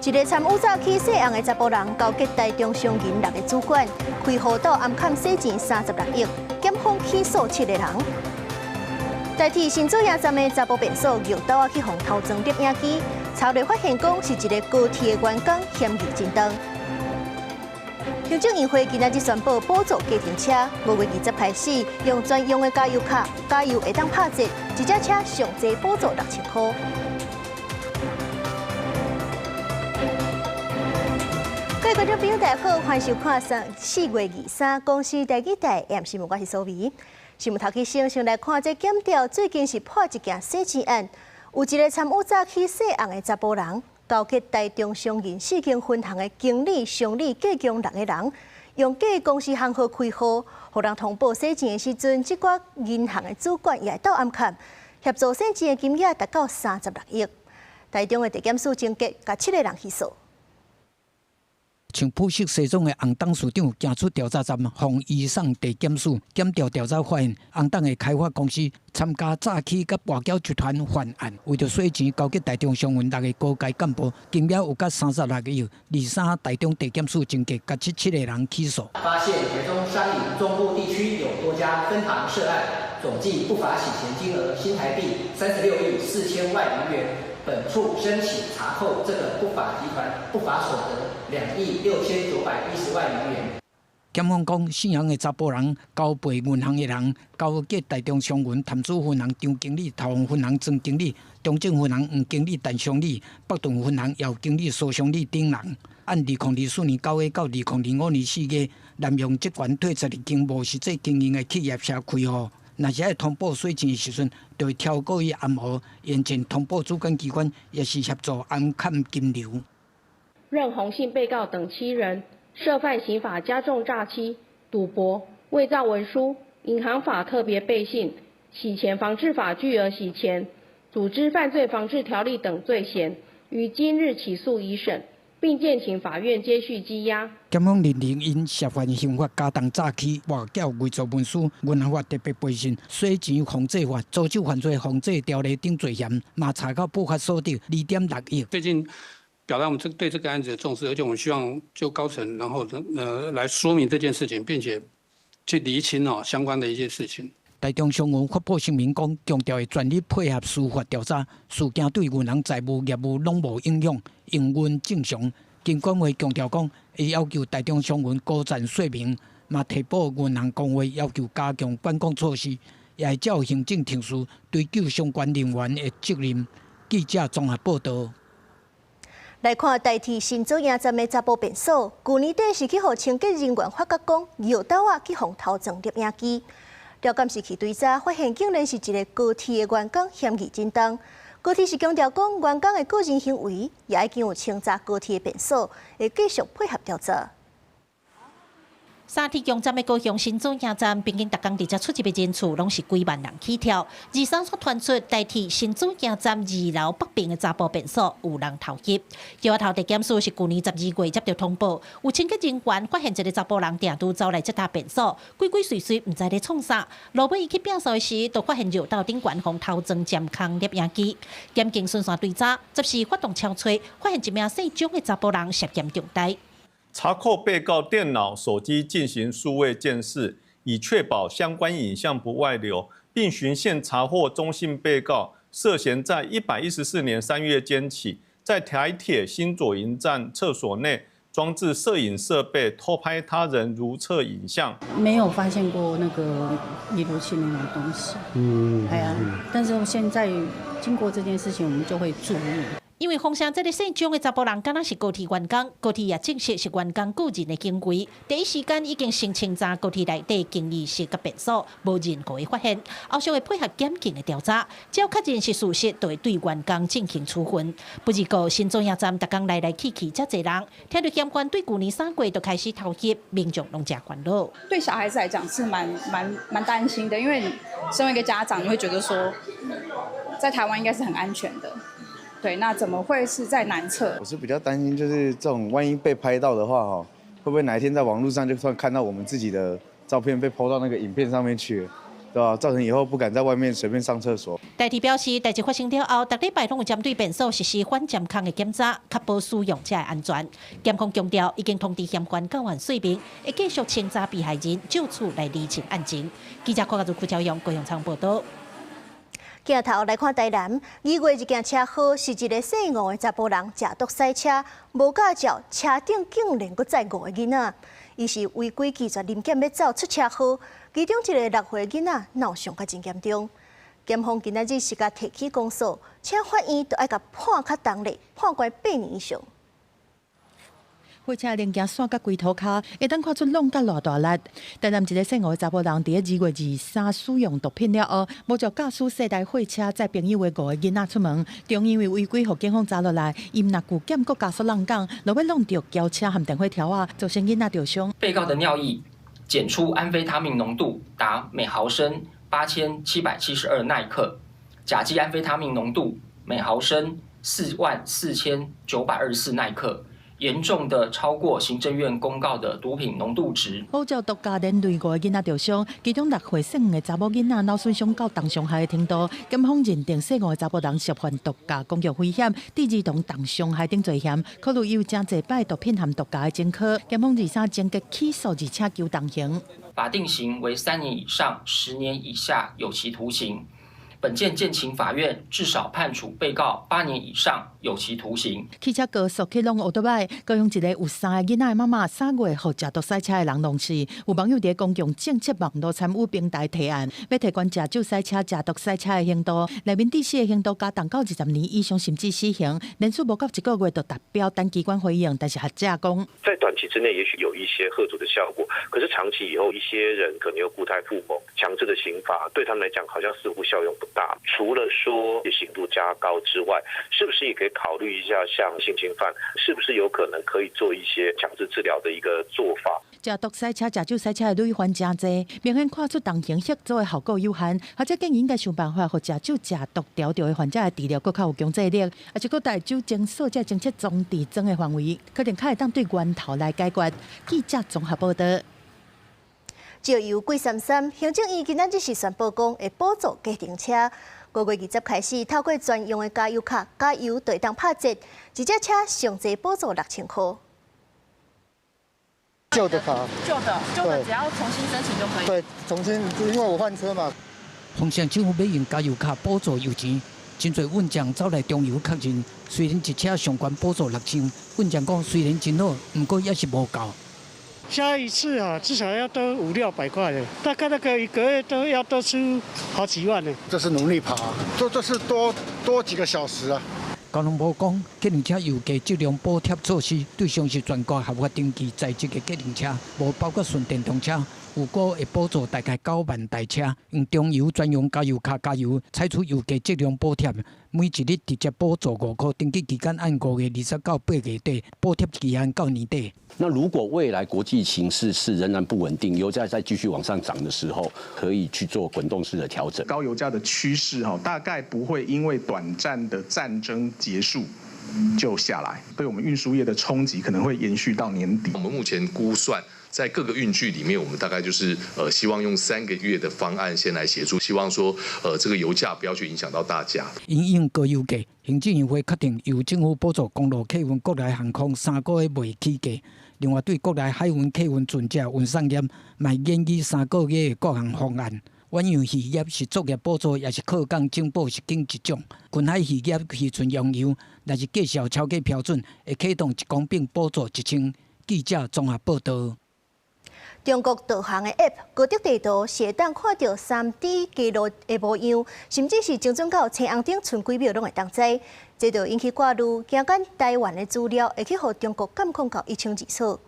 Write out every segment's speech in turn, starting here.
一个参五早起洗红的查甫人交给台中商银6个主管，开户到暗坎洗钱36亿，检方起诉7个人。代替新竹营站的查甫便所玉刀啊去互头装摄影机，查内发现讲是一个高铁的员工嫌疑真重。行政院会今仔日宣布补助家庭车，5月20开始用专用的加油卡，加油会当拍折，一只车上最补助6000块。各位观众朋友，大家好，欢迎收看4月23公司第2台 AM 新闻，我是苏薇。新闻头起先来看这检调，最近是破一件洗钱案，有一个参五早起洗红的查甫人。交给台中商银4间分行的经理、常理计共6个人，用假公司行号开户，互人通报洗钱的时阵，这寡银行的主管也到暗坎协助洗钱的金额达到36亿。台中的地检署侦结，甲7个人起诉。像普色西装的红党署长行出调查站，向移送地检署检调调查发现，红党的开发公司参加诈欺甲外交集团犯案，为着洗钱交给台中商运6个高阶干部，金额有达36个亿。23台中地检署侦结，甲这7个人起诉。发现台中山林中部地区有多家分行涉案，总计不法洗钱金额新台币36亿4千万余元。本处申请查扣这个不法集团不法所得2亿6910万余元。检方讲，姓杨的查甫人交陪银行的人，交给台中商运潭子分行张经理、桃园分行曾经理、中正分行黄经理、陈商理、北屯分行姚经理、苏商理等人。按2024年9月到2025年4月，滥用职权退出经无实际经营的企业社开户。若是爱通报洗钱的时阵，就会超过于暗号，完全通报主管机关，也是协助暗砍金流。任洪姓被告等7人涉犯刑法加重诈欺、赌博、伪造文书、银行法特别备信、洗钱防治法巨额洗钱、组织犯罪防治条例等罪嫌，于今日起诉一审，并建请法院接续羁押。检方认定因涉犯刑法加重诈欺、外缴伪造文书、银行法特别备信、洗钱防治法、组织犯罪防治条例等罪嫌，嘛查到不法所得2.6亿。最近表达我们对这个案子的重视，而且我们希望就高层，然后来说明这件事情，并且去厘清相关的一些事情。台中商运发布声明讲，强调会全力配合司法调查，事件对银行财务业务拢无影响，营运正常。经管会强调讲，会要求台中商运高赞说明，嘛提报银行工会要求加强管控措施，也会照行政程序追究相关人员的责任。记者综合报道。来看代替新竹营站的查甫便所，去年底是去互清洁人员发觉讲，摇刀啊去互头装摄影机。了解是去追查，发现竟然是一个高铁的员工嫌疑真重。高铁是强调讲，员工的个人行为也已经有清查高铁的便所，会继续配合调查。沙铁强站的高雄新竹营站，平均逐工伫遮出入的人次拢是几万人起跳。23所传出代替新竹营站2楼北边的查甫便所有人偷袭。桥头地检署是去年12月接到通报，有清洁人员发现一个查甫人定都走来这搭便所，鬼鬼祟祟，唔知咧创啥。落尾伊去摒扫的时，就发现肉道顶悬红头装监控摄影机。检警顺线追查，执时发动敲锤，发现一名姓张的查甫人涉嫌重大。查扣被告电脑、手机进行数位鉴识，以确保相关影像不外流，并循线查获中信被告涉嫌在114年3月间起，在台铁新左营站厕所内装置摄影设备，偷拍他人如厕影像。没有发现过那个离毒器那种东西，但是现在经过这件事情，我们就会注意。因为发现这个姓张的查甫人，敢若是高铁员工，高铁也证实是员工个人的行为。第一时间已经先清查高铁内底更衣室甲便所，无任何的发现。后续会配合检警的调查，只要确认是事实，就会对员工进行处分。不过个新竹营站逐工来去遮侪人，听到监管对去年3月就开始偷袭，民众拢真烦恼。对小孩子来讲是蛮担心的，因为身为一个家长，你会觉得说，在台湾应该是很安全的。对，那怎么会是在南侧？我是比较担心，就是这种万一被拍到的话，会不会哪一天在网络上就突然看到我们自己的照片被 PO 到那个影片上面去？对吧？造成以后不敢在外面随便上厕所。代替表示，代志发生了后，逐礼拜拢有针对便所实施反监控的检查，确保使用者的安全。检控强调，已经通知相关教员说明，会继续清查被害人，就此来厘清案情。记者柯家祖、邱朝阳、高雄仓报道。镜头来看台南，2月一件车祸是一个姓吴的查甫人驾毒驶车，无驾照，车顶竟然搁载5个囡仔。伊是违规拒绝临检要走出车祸，其中一个6岁囡仔闹伤甲真严重。检方今仔日是甲提起公诉，请法院都爱甲判较重嘞，判关8年以上。火车零件线甲龟头卡，会当看出弄甲偌大力。台南一个姓吴的查甫人，伫2月23使用毒品了后，无照驾驶4台火车载朋友的5个囡仔出门，中因为违规，互警方查落来，伊毋若拒检，搁加速浪讲，落尾弄着轿车含电火条啊，造成囡仔受伤。被告的尿液检出安非他命浓度达每毫升8772奈克，甲基安非他命浓度每毫升44924奈克。严重的超过行政院公告的毒品浓度值。好照毒驾连累5个囡仔受伤，其中6岁姓吴的查某囡仔脑损伤到重伤害的程度。检方认定姓吴的查甫人涉犯毒驾、公共危险、第2同重伤害等罪嫌，考虑有真侪摆毒品含毒驾的前科，检方23将结起诉，而且求重刑。法定刑为3年以上10年以下有期徒刑。本件建请法院至少判处被告8年以上有期徒刑。汽车高速去弄奥多拜，高雄一个有3个囡仔的妈妈3月互驾毒驶车的人弄死。有网友伫公共政策网络参与平台提案，要提悬驾酒驶车、驾毒驶车的刑度，内面致死的刑度加重到20年以上，甚至死刑。人数无到1个月就达标，等机关回应，但是学者讲，在短期之内也许有一些吓阻的效果，可是长期以后，一些人可能又故态复萌，强制的刑罚对他们来讲好像似乎效用不大。除了说刑度加高之外，是不是也可以考虑一下，像性侵犯，是不是有可能可以做一些强制治疗的一个做法？驾毒驶车、驾酒驶车的累犯真济，明显看出重刑协助的效果有限。或者建议应该想办法，互驾酒、驾毒调调的患者的治疗，更较有强制力。而且，搁大酒精锁这政策中治整的范围，可能较会当对源头来解决。记者综合报道。石油贵33，行政院今仔日是宣布讲会补助家庭车。5月20开始，透过专用的加油卡加油，就会当拍折，一只车上侪补助6000块。旧的卡，旧的只要重新申请就可以。对，重新，因为我换车嘛。丰县政府要用加油卡补助油钱，真侪运将走来中油确认，虽然一车上悬补助6000，运将讲虽然真好，不过也是无够。下一次啊，至少要多500-600块的，大概那个1个月都要多出好几万呢。这是努力爬，这是多几个小时啊。交通部讲，机动车油价质量补贴措施对象是全国合法登记在职的机动车，无包括纯电动车。有估会补助大概9万台车，用中油专用加油卡加油，采取油价质量补贴，每1日直接补助5块，登记期间按5月20到8月底，补贴期限到年底。那如果未来国际形势是仍然不稳定，油价再继续往上涨的时候，可以去做滚动式的调整。高油价的趋势大概不会因为短暂的战争结束就下来，对我们运输业的冲击可能会延续到年底。我们目前估算，在各个运具里面，我们大概就是希望用3个月的方案先来协助，希望说这个油价不要去影响到大家。因应高油价，行政院会确定由政府补助公路客运、国内航空3个月未起价。另外，对国内海运客运船只运送业，卖建议3个月的各项方案。远洋渔业是作业补助，也是靠港政府是经一种。近海渔业渔船用油，若是介绍超过标准，会启动1公顷补助1000。记者综合报道。中国导航的 App 高德地图是会当看到3D 记录的模样，甚至是精准到青红顶村几秒拢会当知。这就引起挂虑，惊讲台湾的资料会去互中国监控到一清二楚。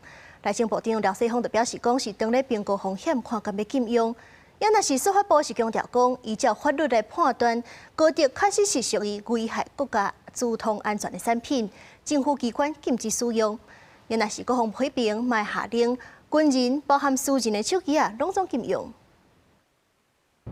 内政部长廖世峰就表示讲，是当咧评估风险，看敢要禁用。也若是司法部是强调讲，依照法律来判断，高德确实是属于危害国家交通安全的产品，政府机关禁止使用。也若是各方批评，卖下令。军人包含私人的手机拢总禁用。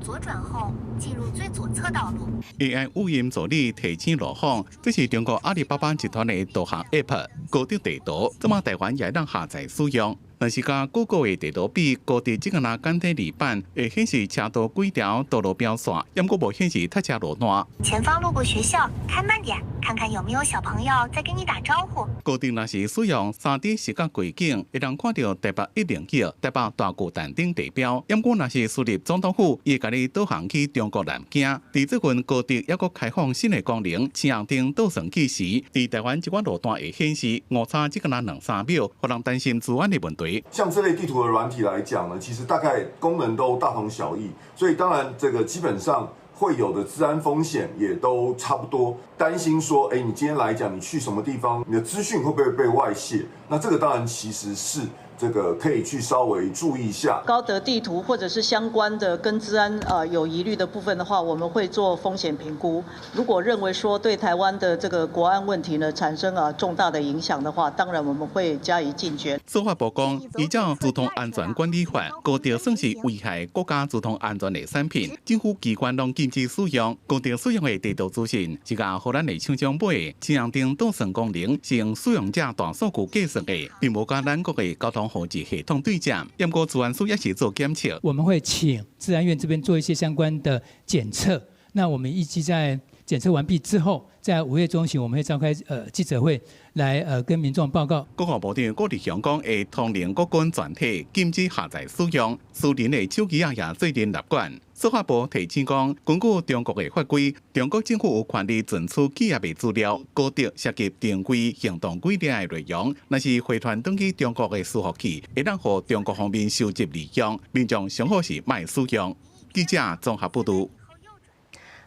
左转后进入最左侧道路。AI 污染助理提醒路况，这是中国阿里巴巴集团的导航 App 高德地图，这么台湾也让下载使用。若是甲谷歌的地图比，高铁即个那简体字版会显示车道几条道路标线，毋过无显示塞车路段。前方路过学校，开慢点，看看有没有小朋友在跟你打招呼。高铁若是使用3D 视觉轨景，会当看到台北109、台北大巨蛋等地标。毋过若是输入总统府，伊会甲你导航去中国南京。伫这份高铁还阁开放新的功能，青红灯倒算计时，伫台湾一寡路段会显示误差只个那2-3秒，互人担心治安的问题。像这类地图的软体来讲呢，其实大概功能都大同小异，所以当然这个基本上会有的治安风险也都差不多。担心说，你今天来讲，你去什么地方，你的资讯会不会被外泄？那这个当然其实是这个可以去稍微注意一下。高德地图或者是相关的跟治安有疑虑的部分的话，我们会做风险评估。如果认为说对台湾的这个国安问题呢产生重大的影响的话，当然我们会加以禁绝。司法部讲，依照《交通安全管理法》，高铁算是危害国家交通安全的产品，政府机关拢禁止使用。高铁使用的地图资讯，是甲互咱的厂商买的。青红灯倒算功能是用使用者大数据计算的，并无甲咱国的交通护治系统对接。不过治安署也是做检测，我们会请治安院这边做一些相关的检测。那我们预计在检测完毕之后，在5月中旬我们会召开记者会来跟民众报告。国防部长郭立雄讲，会统领国军全体禁止下载使用私人的手机也最近立管。司法部提醒讲，根据中国的法规，中国政府有权利存取企业的资料，高铁涉及定规、行动规定的内容，若是回传登去中国的伺服器，会让互中国方面收集利用，民众上好是卖使用。记者综合报道。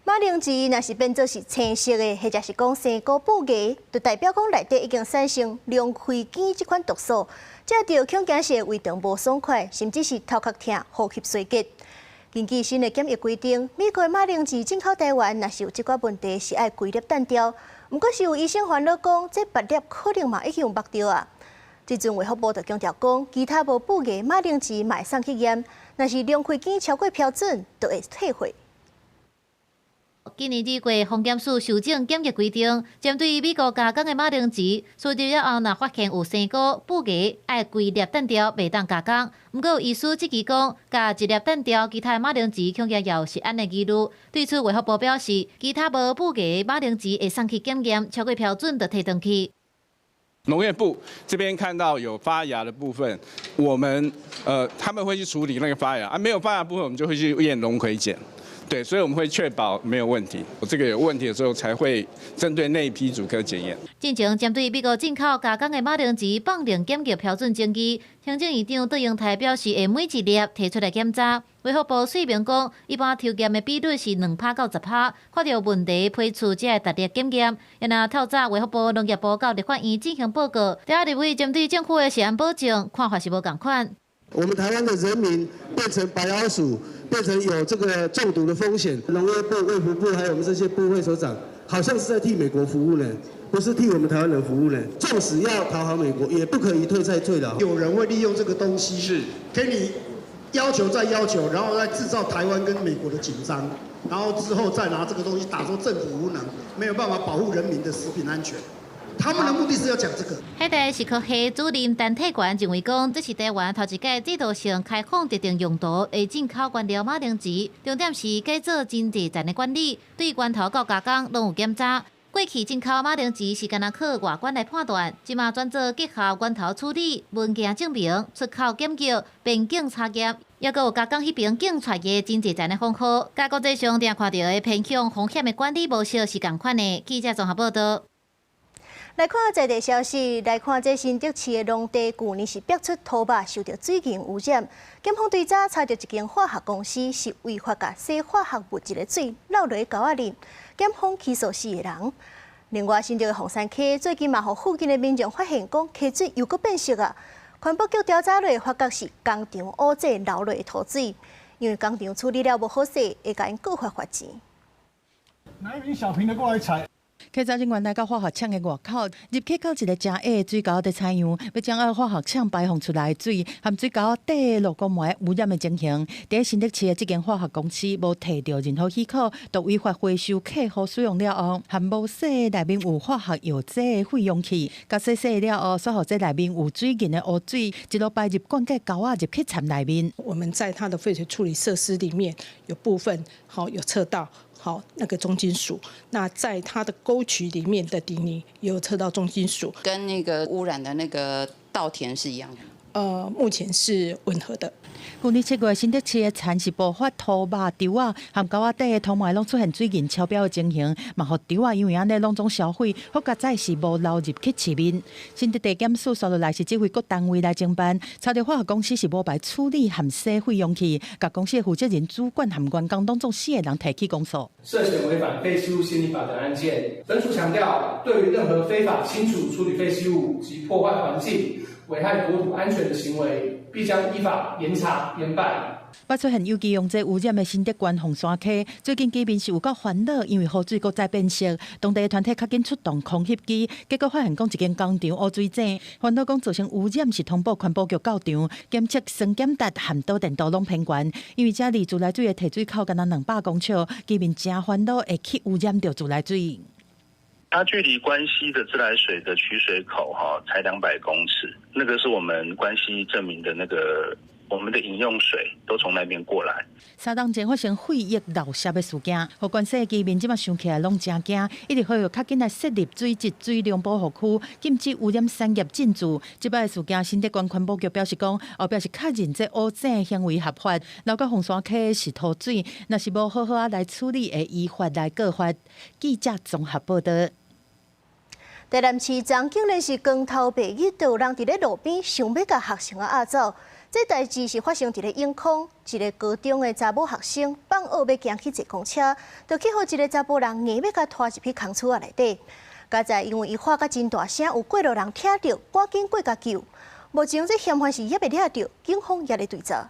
马铃薯若是变做是青色的，或者是讲生菇布芽，就代表讲内底已经产生龙葵碱这款毒素，这着恐惊是胃肠无爽快，甚至是头壳痛、呼吸衰竭。根据新的检疫规定，美国的马铃薯进口台湾，若是有这寡问题，是爱规粒单掉。不过是有医生烦恼讲，这8粒可能嘛已经有目着啊。这阵卫福部就强调讲，其他无布芽马铃薯卖送去验，若是龙葵碱超过标准，就会退货。今年2月，防检署修正检疫规定，针对美国加工的马铃薯，输入了后，若发现有生菇、布芽，爱规粒单条，袂当加工。不过，医师即期讲，加1粒单条，其他的马铃薯恐惊也有食安的疑虑。对此，卫福部表示，其他无布芽马铃薯会送去检验，超过标准就退回去。农业部这边看到有发芽的部分，我们他们会去处理那个发芽，没有发芽部分，我们就会去验龙葵碱。对，所以我们会确保没有问题。这个有问题的时候，才会针对那一批主科检验。进前针对美国进口加工的马铃薯放定检疫标准争议，行政院长杜永泰表示，会每一粒提出来检查。卫福部说明讲，一般抽检的比率是2%到10%，看到问题批处才会逐粒检验。也若透早卫福部、农业部到立法院进行报告，第二立委针对政府的食安保障看法是无同款。我们台湾的人民变成白老鼠，变成有这个中毒的风险。农业部、卫福部还有我们这些部会首长，好像是在替美国服务呢，不是替我们台湾人服务呢。纵使要讨好美国，也不可以退再退的。有人会利用这个东西，是给你要求再要求，然后再制造台湾跟美国的紧张，然后之后再拿这个东西打说政府无能，没有办法保护人民的食品安全。他们的目的是要讲这个。迄个是科系主任陈体元认为讲，这是台湾头一届制度性开放特定用途的进口原料马铃薯，重点是改做真济站的管理，对源头到加工拢有检查。过去进口马铃薯是干那靠外观来判断，即马转做结合源头处理、文件证明、出口检疫、边境查验，也阁有加工迄边境出的真济站的方法。甲国际上定看到的偏向风险的管理模式是同款的。记者综合报道。来看在地消息，来看这新竹市的农地去年是逼出土马受到水源污染，检方对早查到一间化学公司是违法甲洗化学物质的水漏落沟仔里，检方起诉4个人。另外，新竹的红山溪最近嘛，互附近的民众发现讲溪水又搁变色啊。环保局调查落发觉是工厂污渍流落的土水，因为工厂处理了无好势，会甲因告发罚钱。拿一瓶小瓶的过来采。稽查人员来到化学厂的外口，入去到一个真矮的水沟的采样，要将化学厂排放出来的水含水沟底路过膜污染的情形，伫新竹市的这间化学公司无摕到任何许可，就违法回收客户使用了后，含无洗内面有化学药剂的废容器，甲洗了后，所互这内面有水银的污水，一路排入灌溉沟啊入去厂内面。我们在它的废水处理设施里面有部分有测到。那个重金属，那在它的沟渠里面的底泥也有测到重金属，跟那个污染的那个稻田是一样的。目前是吻合的。去年7月，新竹市的田是爆发土肉稻啊，含沟仔底的土埋拢出现水银超标的情形，嘛，互稻啊因为安尼拢总销毁，或甲再是无流入去市面。新竹地检署刷落来是指挥各单位来侦办，查到化学公司是无牌处理含洗废容器，甲公司的负责人主管含员工当中4个人提起公诉。涉嫌违反废弃物管理法的案件，本署强调，对于任何非法清除处理废弃物及破坏环境、危害国土安全的行为，必将依法严查严办。捌出现有机用这污染的新竹县红山溪，最近居民是有够烦恼，因为雨水搁再变色，当地的团体较紧出动空翕机，结果发现讲一间工厂污水井，烦恼讲造成污染是通报环保局到场检测酸碱值含导电度拢偏悬，因为这里自来水的提水口敢若200公尺，居民真烦恼会去污染到自来水。它距离关西的自来水的取水口才200公尺，那个是我们关西证明的那个我们的饮用水都从那边过来。3天前发生废液漏泄的事件，互关西的居民即马想起来拢真惊，一直呼吁较紧来设立水质水量保护区，禁止污染产业进驻。即摆的事件，新竹县环保局表示讲，后壁是确认这污井行为合法，流到红山溪是土水，若是无好好来处理，会依法来告发。记者综合报道。台南市曾竟然是光头白日，就有人伫咧路边想要甲学生压走。这代志是发生伫咧永康，一个高中的查某学生放学要行去坐公车，就去互一个查甫人硬要甲拖入去空厝仔内底。加在因为伊喊甲真大声，有过路人听到，赶紧过甲救。目前这嫌犯是也未抓到，警方也咧追查。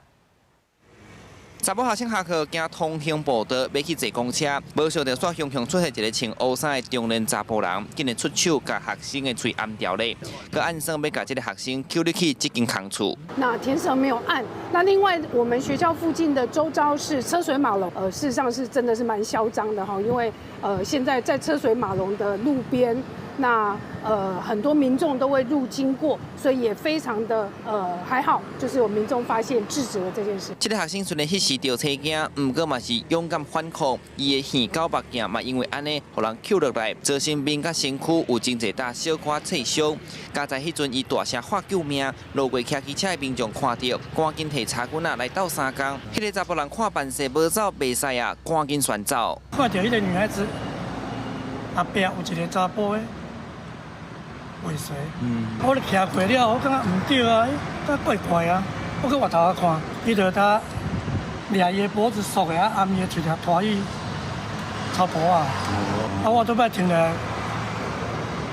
查某学生下课行通行步道要去坐公车，无想到煞雄雄出现一个穿乌衫的中年查甫人，竟然出手甲学生的嘴按掉咧，佮暗算要甲这个学生救入去这间空厝。那天色没有暗，那另外我们学校附近的周遭是车水马龙，事实上是真的是蛮嚣张的哈，因为现在在车水马龙的路边。那很多民众都会路经过，所以也非常的还好，就是有民众发现制止了这件事。这个学生虽然迄时着车惊，不过嘛是勇敢反抗，伊的耳狗目镜嘛因为安尼，互人扣落来，造成面甲身躯有真侪大小可刺伤。加在迄阵伊大声喊救命，路过骑机车的民众看到，赶紧摕叉棍来斗相共。迄个查甫人看办事无走袂使啊，赶紧旋走。看到迄个女孩子后壁有一个查甫的。尾随，我咧骑过了，我感觉唔对啊，这怪怪啊，我去外头啊看，伊就他抓伊的脖子缩下，按伊的嘴条拖去草坡啊，我都摆停来，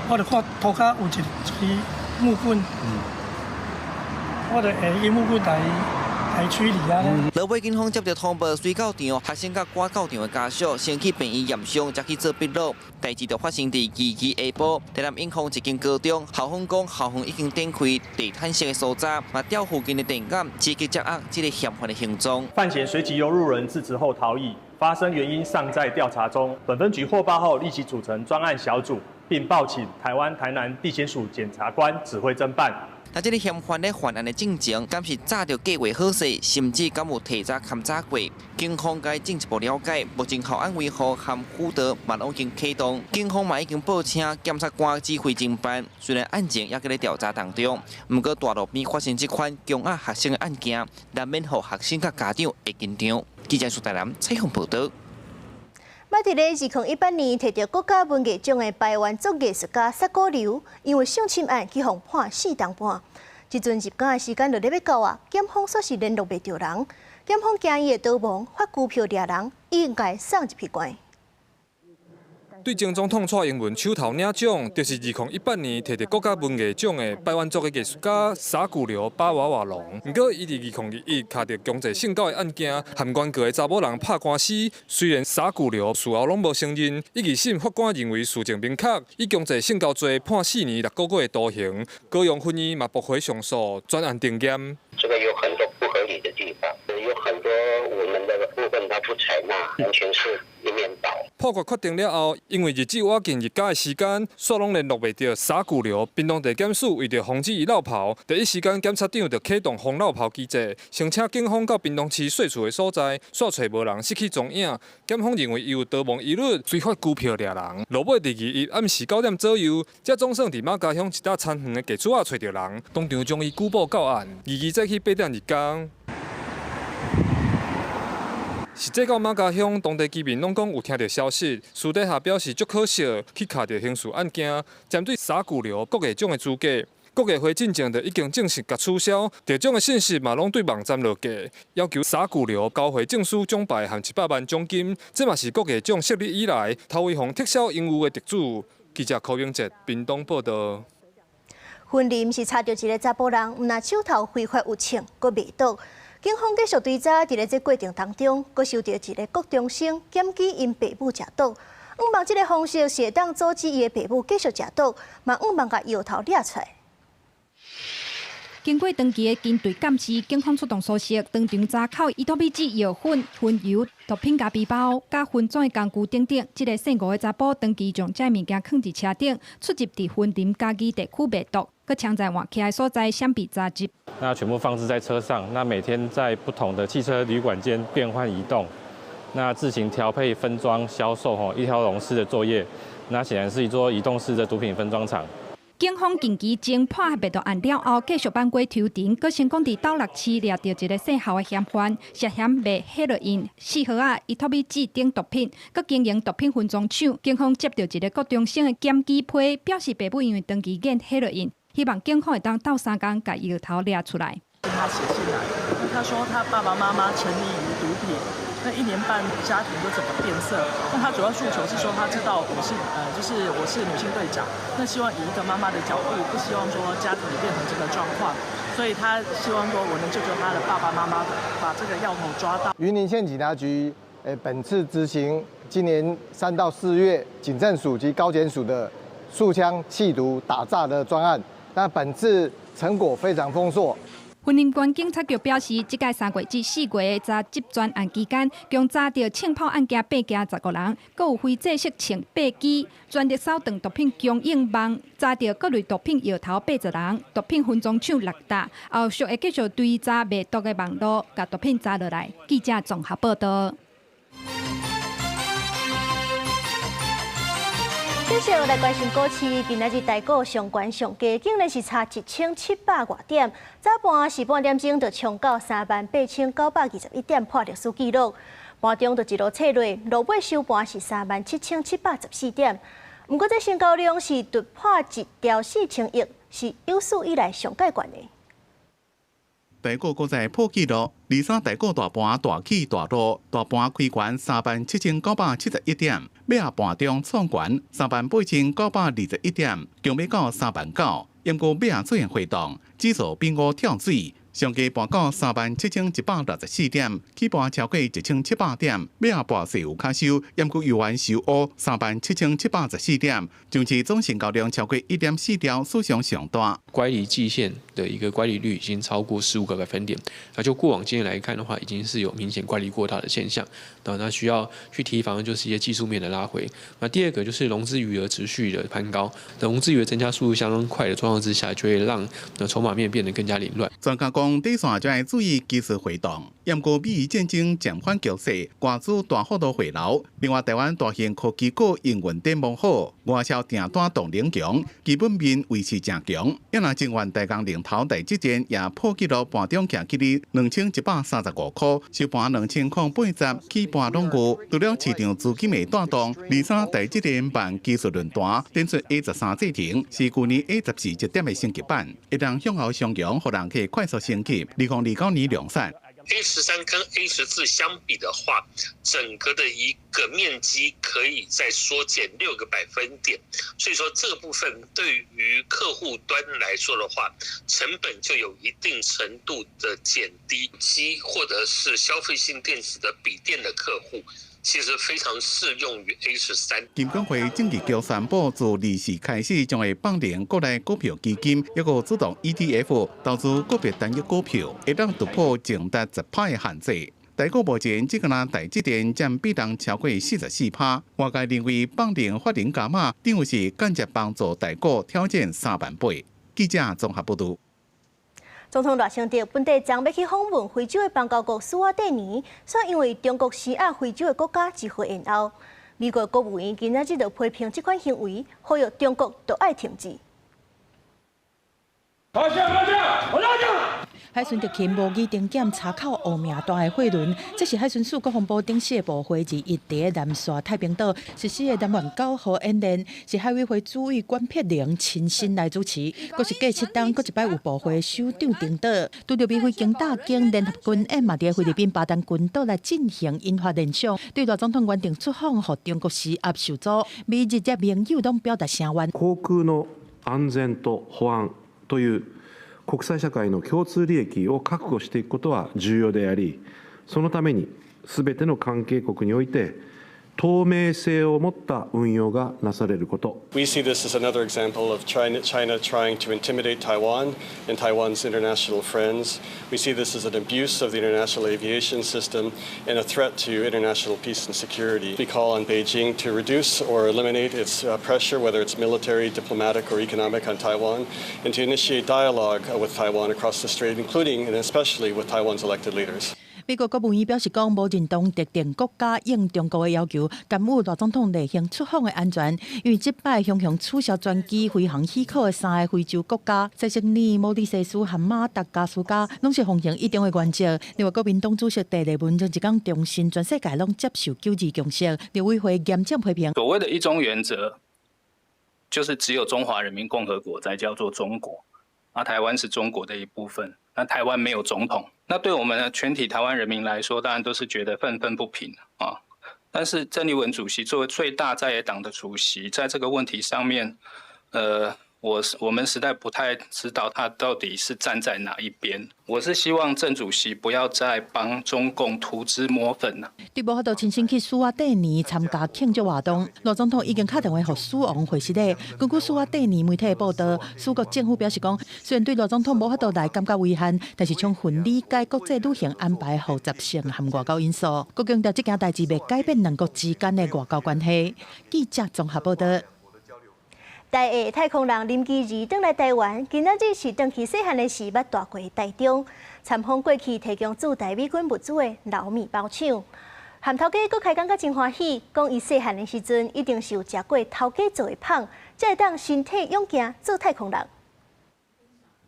我就看涂骹有一支木棍，我就下伊木棍来处理啊。落尾警方接到通报，水到场，学生甲赶到场的家属先去病院验伤，才去做笔录。代志就发生伫2日下晡，台南永康一间高中，校方讲校方已经展开地毯式的搜查，嘛调附近的电感，积极掌握这个嫌犯的行踪。犯嫌随即由路人制止后逃逸，发生原因尚在调查中。本分局获报后，立即组成专案小组，并报请台南地检署检察官指挥侦办。那这个嫌犯咧犯案的进程，敢是早就计划好势，甚至敢有提早勘查过？警方该进一步了解。目前校安维护和辅导嘛拢已经启动，警方嘛已经报请检察官指挥侦办。虽然案件也搁咧调查当中，不过大路边发生这款强压学生的案件，难免让学生甲家长会紧张。记者苏台南采访报道。捌伫咧2018年摕到国家文艺奖的台湾作艺术家萨古流，因为性侵案去互判4年半。即阵入监的时间就咧要到啊，检方说是联络袂到人，检方惊伊会逃亡，发股票掠人，应该送一批关。对前总统蔡英文手头领奖，就是2018年摕到国家文艺奖的排湾族的艺术家沙古流巴瓦瓦龙。不过，伊伫2021卡到经济性交的案件，含原告的查某人拍官司。虽然沙古流事后拢无承认，1审法官认为事情明确，以经济性交罪判4年6个月徒刑，高雄分院嘛驳回上诉，专案定验。这个有很多不合理的地方，有很多我们的部分他不采纳，完全是一面倒。判决确定了后，因为日子晚近日假的时间，煞拢联络袂到沙古流，屏东地检署为着防止伊落跑，第一时间检察长就启动防落跑机制，先请警方到屏东市税厝的所在，煞找无人失去踪影。检方认为伊有逃亡疑虑，随法拘票掠人。落尾第2日暗时9点左右，才总算伫马家乡一搭田园的地厝仔找到人，当场将伊拘捕到案。2日再去8点日工。实际到马家乡，当地居民拢讲有听到消息，私底下表示足可惜，去卡到刑事案件，针对沙古流国艺奖的资格。国艺会进前就已经正式甲取消，得奖的信息嘛拢对网站落架，要求沙古流交回证书奖牌含100万奖金，这嘛是国艺奖设立以来头一项撤销应有的得主。记者柯永哲，屏东报道。婚礼是查到一个查甫人，毋但手头非法有枪，阁卖毒。警方继续追查，伫这过程当中，阁收到一个国中生检举因爸母食毒。毋望这个方式是会当阻止伊的爸母继续食毒，嘛毋望甲药头掠出来。经过长期的军队监视，警方出动搜索，当场查扣伊托米制药粉、薰油、毒品加背包、加分装的工具等等。这个姓吴的查甫当期将这物件放伫车顶，出入伫婚林嘉义地区卖毒，佮抢在换起来所在相比杂集。那全部放置在车上，那每天在不同的汽车旅馆间变换移动，那自行调配、分装、销售一条龙式的作业。那显然是一座移动式的毒品分装厂。警方近期侦破卖毒案了后，继续返回抽查，佮成功伫斗六市掠到一个姓侯的嫌犯，涉嫌卖海洛因、4盒仔、伊托米制等毒品，佮经营毒品分装厂。警方接到一个高中生的检举批，表示爸母因为长期验海洛因，希望警方会当斗3天，把药头掠出来。他写信来，那他说他爸爸妈妈沉迷于毒品。那1年半家庭就整个变色。那他主要诉求是说，他知道我是女性队长，那希望以一个妈妈的角度，不希望说家庭里变成这个状况，所以他希望说我能救救他的爸爸妈妈，把这个药头抓到。云林县警察局本次执行今年3到4月警政署及高检署的数枪缉毒打诈的专案，那本次成果非常丰硕。云林县警察局表示，即届3月至4月的查缉专案期间，共查到枪炮案件8件15人，阁有非正式枪8支，专列扫荡毒品供应网，查到各类毒品药头80人，毒品分装厂6搭，后续会继续追查卖毒的网络，甲毒品查落来。记者综合报道。继续来关心股市，今仔日台股上悬上低，竟然是差1700多点，早盘是半点钟就冲到38921点，破历史纪录。盘中就一路切落，落尾收盘是37714点。不过这成交量是突破1兆4000亿，是有史以来上界悬的。台股搁再破纪录，23台股大盘大起大落，大盘开悬37971点，尾下盘中创悬38921点，强要到39000，因过尾下出现回动，指数变5跳水。上期盘到37164点，起盘超过1700点，尾下盘势有卡收，因过又完收乌37714点，上期总成交量超过1.4兆，史上上大。乖离季线的一个乖离率已经超过15个百分点，那就过往经验来看的话，已经是有明显乖离过大的现象。那需要去提防就是一些技术面的拉回。那第二个就是融资余额持续的攀高，融资余额增加速度相当快的状况之下，就会让筹码面变得更加凌乱。专家讲，短线就要注意技术回动。因过美伊战争减缓局势，外资大幅度回流。另外，台湾大型科技股营运展望好，外销订单动能强，基本面维持正强。也若情愿大港领头台积电也破纪录，盘中行起哩2135块，收盘2080，起盘拢有。除了市场资金的带动，23台积电办技术论坛点出 A13 制停是去年 A14 1点的升级版，一旦向后上扬，互人可以快速升级。2029年量产。A13跟 A14相比的话，整个的一个面积可以再缩减6个百分点，所以说这个部分对于客户端来说的话，成本就有一定程度的减低，或者是消费性电子的笔电的客户。其实非常适用于 A13。金管会正式叫宣布，自24开始将会放连国内股票基金，一个主动 ETF 投资个别单一股票，会当突破净达10%的限制。台股目前只个拿台积电占比重超过44%，外界认为放连法人加码，定位是间接帮助台股挑战3万倍。记者综合报道。总统赖清德本地将要去访问非洲的邦交国斯瓦蒂尼，却因为中国施压非洲的国家只会延后。美国国务院今仔日就批评这款行为，呼吁中国都要停止。海巡特勤无预定检查考乌名大的货轮，这是海巡署国防部顶次的部会之一，伫南沙太平岛实施的南元9号演练，是海委会主委管佩玲亲身来主持，阁是过7天，阁一摆有部会首长领导，拄着美菲经大经联合军演嘛，伫菲律賓巴丹群岛来进行演发练场，对大总统原定出访，互中国施压受阻，美日接盟友拢表達聲援。航空の安全と保安という国際社会の共通利益を確保していくことは重要であり、そのために全ての関係国において透明性を持った運用がなされること。We see this as another example of China trying to intimidate Taiwan and Taiwan's international friends. We see this as an abuse of the international aviation system and a threat to international peace and security. We call on Beijing to reduce or eliminate its pressure, whether it's military, diplomatic, or economic, on Taiwan, and to initiate dialogue with Taiwan across the strait, including and especially with Taiwan's elected leaders. 美国国务院表示讲，无认同特定国家应中国的要求，甘有大总统例行出访的安全，因为即摆雄雄取消专机飞航许可的3个非洲国家，在悉尼、毛里西斯和马达加斯加，拢是奉行一定的原则。另外，国民党主席戴立文将一讲重申，全世界拢接受9·2共识，立委会严正批评。所谓的一中原则，就是只有中华人民共和国才叫做中国，而台湾是中国的一部分。那台湾没有总统，那对我们的全体台湾人民来说，当然都是觉得愤愤不平啊。但是郑丽文主席作为最大在野党的主席，在这个问题上面，我们实在不太知道他到底是站在哪一边。我是希望郑主席不要再帮中共涂脂抹粉了。对无法度亲身去斯瓦蒂尼参加庆祝活动，罗总统已经打电话给死亡会师礼。根据斯瓦蒂尼媒体的报道，苏国政府表示讲，虽然对罗总统无法度来感觉危险，但是充分理解国际旅行安排复杂性和外交因素。佮强调这件代志未改变两国之间的外交关系。记者综合报道。台下太空人林基怡返来台湾，今仔日是回去细汉的时捌大过台中，参访过去提供驻台美军物资的老米包厂。含头家佫开讲甲真欢喜，讲伊细汉的时阵一定是有食过头家做的胖，才会当身体勇行做太空人。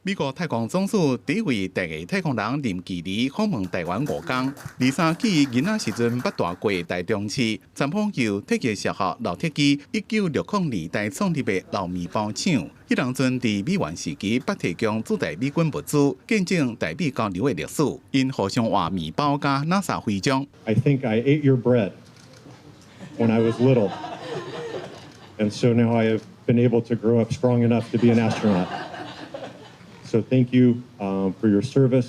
美国太空总署第一位第二太空人林基怡访问台湾5天，23记囡仔时阵捌大过台中市，参访由特级小学老铁机1960年代创立的老米包厂。迄当阵伫美援时期捌提供驻台美军物资，见证台美交流的历史。因互相换面包加 NASA 徽章。I think I ate your bread when I was little, and so now I have been able to grow up strong enough to be an astronaut. So thank you for your service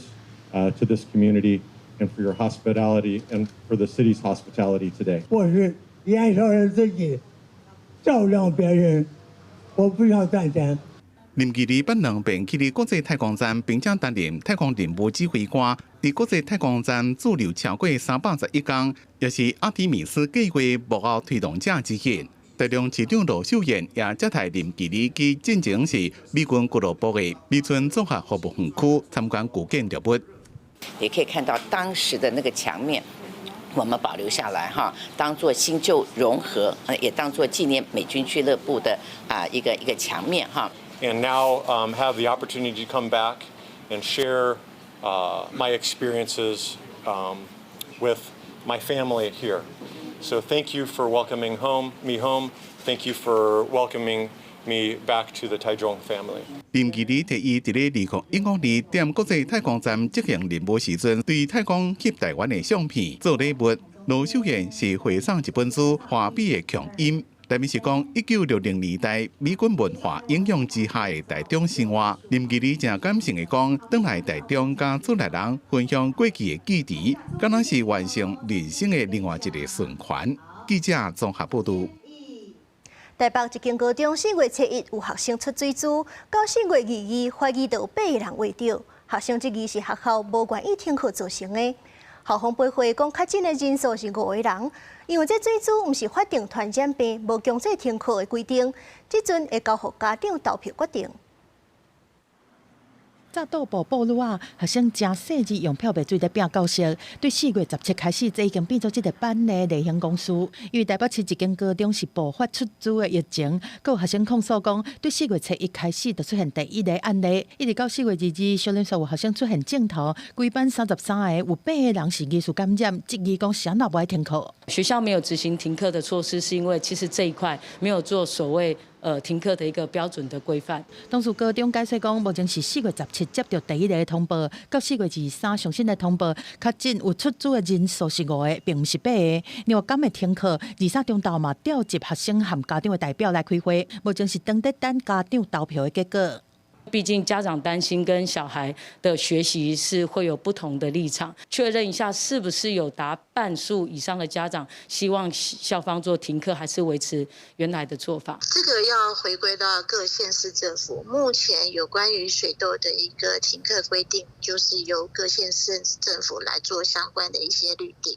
to this community and for your hospitality and for the city's hospitality today. 我是燃烧人自己，照亮别人，我不想赚钱。林基怡捌2遍去伫国际太空站，并且担任太空任务指挥官，伫国际太空站驻留超过311天，也是阿提米斯计划幕后推动者之一。台中市长罗秀燕也接待林基怡及进前是美军俱乐部的美村综合服务园区参观古建筑物。也可以看到当时的那个墙面，我们保留下来哈，当做新旧融合，也当做纪念美军俱乐部的一个墙面哈。And now have the opportunity to come back and share my experiences with my family here. So thank you for welcoming me home. Thank you for welcoming me back to the Taichung family. 林基里提议伫咧2015年踮国际太空站执行任务时阵，对太空翕台湾的相片做礼物。罗秀贤是回送一本书《华美的强音》。内面是讲1960年代美军文化影响之下的台中生活。林基里正感性的讲，返来台中甲出来人分享过去的记忆，敢若是完成人生的另外一个循环。记者综合报道。台北一间高中4月初1有学生出水珠，到4月2日怀疑有8个人围着，学生质疑是学校无愿意停课造成的。校方驳回讲，确诊的人数是5个人，因为这水珠不是法定传染病，无强制停课的规定，即阵会交予家长投票决定。早岛部报路啊，学生真细致用漂白水来拼教室。对4月17开始，这已经变做这个班的例行公事。因为台北市一间高中是爆发出租的疫情，有学生控诉讲，对4月初1开始就出现第一个案例，一直到4月2日，小连所有学生出现症头，规班33个，有8个人是疑似感染，质疑讲谁也不爱停课。学校没有执行停课的措施，是因为其实这一块没有做所谓停课的一个标准的规范。当时高中解释讲，目前是4月17接到第一个通报，到4月23上新的通报，确诊有出租的人数是5个，并不是8个。另外，今日停课，23中昼嘛调集学生和家长的代表来开会，目前是等待等家长投票的结果。毕竟家长担心跟小孩的学习是会有不同的立场，确认一下是不是有达半数以上的家长希望校方做停课，还是维持原来的做法？这个要回归到各县市政府。目前有关于水痘的一个停课规定，就是由各县市政府来做相关的一些律定。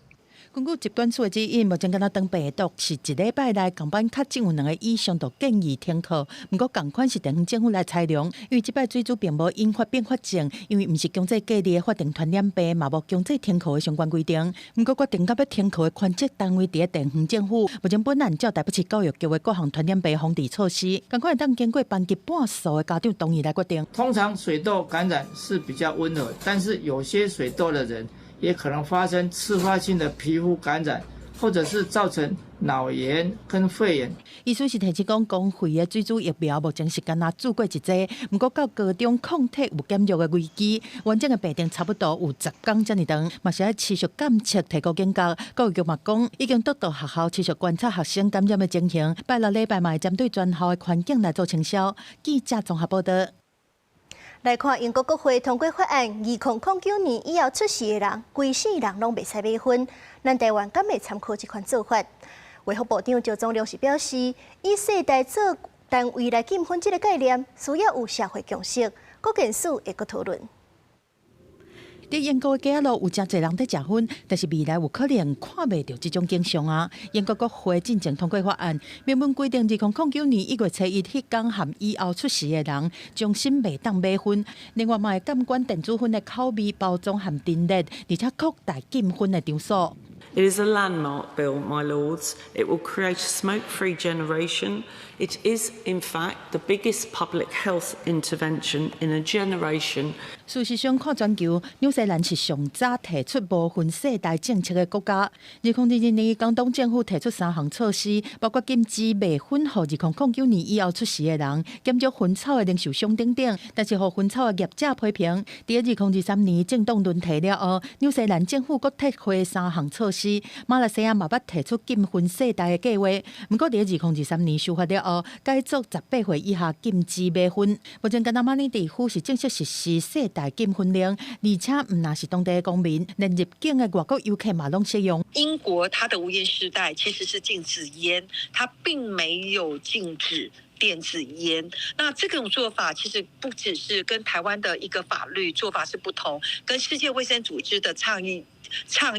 根据疾管署的指引，目前敢若登病毒是1礼拜内共班确诊有2个以上，就建议停课。不过，同款是地方政府来裁量，因为这摆水珠并无引发并发症，因为不是强制隔离的法定传染病，嘛无强制停课的相关规定。不过，决定要停课的权责单位伫地方政府，目前本按照台北市教育局的各项传染病防治措施，同款会当经过班级半数的家长同意来决定。通常水痘感染是比较温和，但是有些水痘的人也可能发生次发性的皮肤感染，或者是造成脑炎跟肺炎。意思是提醒讲，公费的水珠疫苗目前是敢若注过一剂，不过到高中抗体有减弱的危机，完整的病程差不多有10天这么长，嘛是要持续监测提高警觉。教育局嘛讲，已经督导学校持续观察学生感染的情形，拜6礼拜嘛会针对全校的环境来做清消。记者综合报道。来看英国国会通过法案，2009年以后出世的人，规世人拢袂使买婚。咱台湾敢会参考这款做法？卫福部长赵宗良是表示，以世代做单位来禁婚这个概念，需要有社会共识，各件事会搁讨论。在英国的街路有真侪人在结婚，但是未来有可能看袂到这种景象啊！英国国会进前通过法案，明文规定2009年1月初1迄天含以后出世的人，终身袂当买婚。另外，嘛会监管电子婚的口味、包装和陈列，而且扩大禁婚的场所。It is a landmark bill, my lords. It will create a smoke-free generation. It is, in fact, the biggest public health intervention in a generation. 事实上，看全球，纽西兰是上早提出无婚世代政策的国家。2022年，广东政府提出3项措施，包括禁止卖婚予2009年以后出世的人，减少薰草的零售商等等。但是，予薰草的业者批评，在2023年政党轮替了后，纽西兰政府阁撤回3项措施。马来西亚嘛捌提出禁婚世代的计划，不过在2023年修法了后，改作18岁以下禁止买婚。目前，甘那马尼地区是正式实施世代禁婚令，而且唔那是当地的公民，连入境的外国游客嘛拢适用。英国它的无烟世代其实是禁止烟，它并没有禁止电子烟。那这种做法其实不只是跟台湾的一个法律做法是不同，跟世界卫生组织的倡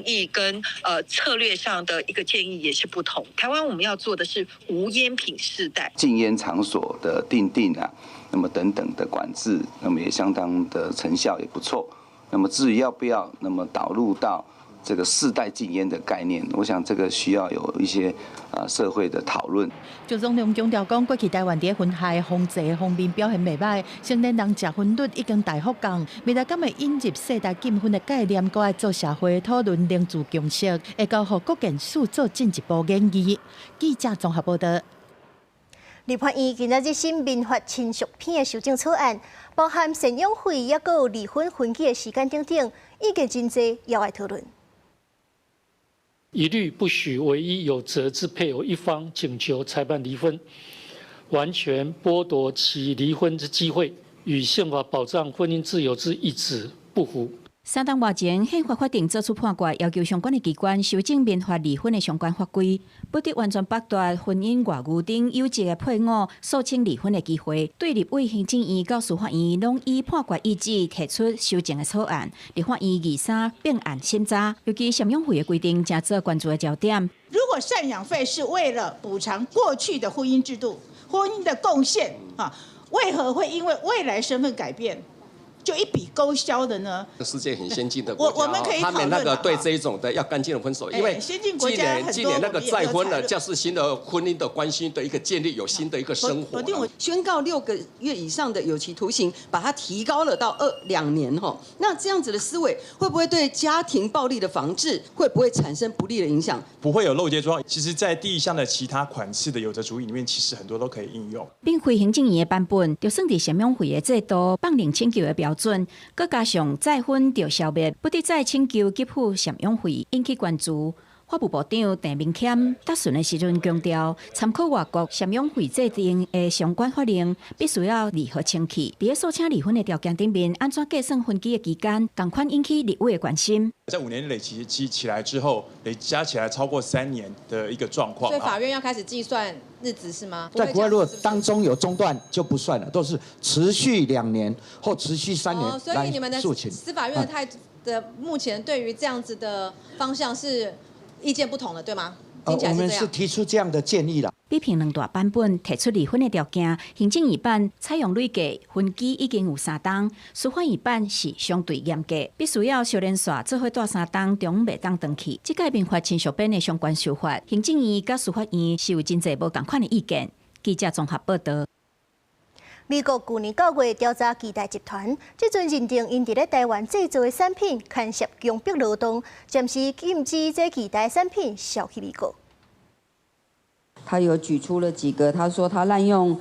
议跟策略上的一个建议也是不同。台湾我们要做的是无烟品世代，禁烟场所的订啊，那么等等的管制，那么也相当的成效也不错。那么至于要不要那么导入到这个世代禁烟的概念，我想这个需要有一些社会的讨论。赵宗良强调讲，过去台湾在婚害防治方面表现袂歹，成年人结婚率已经大幅降。未来敢会引入世代禁婚的概念，搁爱做社会讨论，凝聚共识，会交予各件事做进一步研议。记者综合报道。立法院今仔日审民法亲属篇的修正草案，包含赡养费，也佮有离婚分期的时间等等，意见真侪，要爱讨论。一律不许唯一有责之配偶一方请求裁判离婚，完全剥夺其离婚之机会，与宪法保障婚姻自由之意旨不符。3档外前，宪法法庭作出判决，要求相关的机关修正民法离婚的相关法规，不得完全剥夺婚姻外遇等有职的配偶诉请离婚的机会。对立委行政院到司法院拢以判决意志提出修正的草案，立法院23并案审查，尤其赡养费的规定，正做关注的焦点。如果赡养费是为了补偿过去的婚姻制度、婚姻的贡献为何会因为未来身份改变？就一笔勾销的呢？世界很先进的国家，我们可以他们那个对这一种的要干净的分手，因为先进国家今年那个再婚了，就是新的婚姻的关系的一个建立，有新的一个生活。我宣告6个月以上的有期徒刑，把它提高了到2年哈。那这样子的思维会不会对家庭暴力的防治会不会产生不利的影响？不会有漏接状况。其实，在第1项的其他款式的有责主义里面，其实很多都可以应用。并非行政院的版本，就算伫赡养费的制度放领请求的标准，佮加上再婚就消灭，不得再请求给付赡养费，引起关注。法务部长陈明谦答询的时阵强调，参考外国赡养费制定的相关法令，必须要如何清气。伫诉请离婚的条件顶面，安怎计算分期的期间，同款引起立委的关心。在5年累积起来之后，加起来超过3年的一个状况。所以法院要开始计算日子是吗？在国外，如果当中有中断就不算了，都是持续2年或持续3年所以你们的司法院的态度的目前对于这样子的方向是意见不同的，对吗？听起来是这样。我们是提出这样的建议了。比评2大版本提出离婚的条件，行政院版采用累计分期已经有3档，司法院版是相对严格，必须要小连续做伙带3档，中袂当登去。这个民法亲属编的相关修法，行政院甲司法院是有真侪无同款的意见。记者综合报道。美国去年9月调查基大集团，即阵认定因伫咧台湾制造的产品牵涉强迫劳动，暂时禁止这基大产品销去美国。他有举出了几个，他说他滥用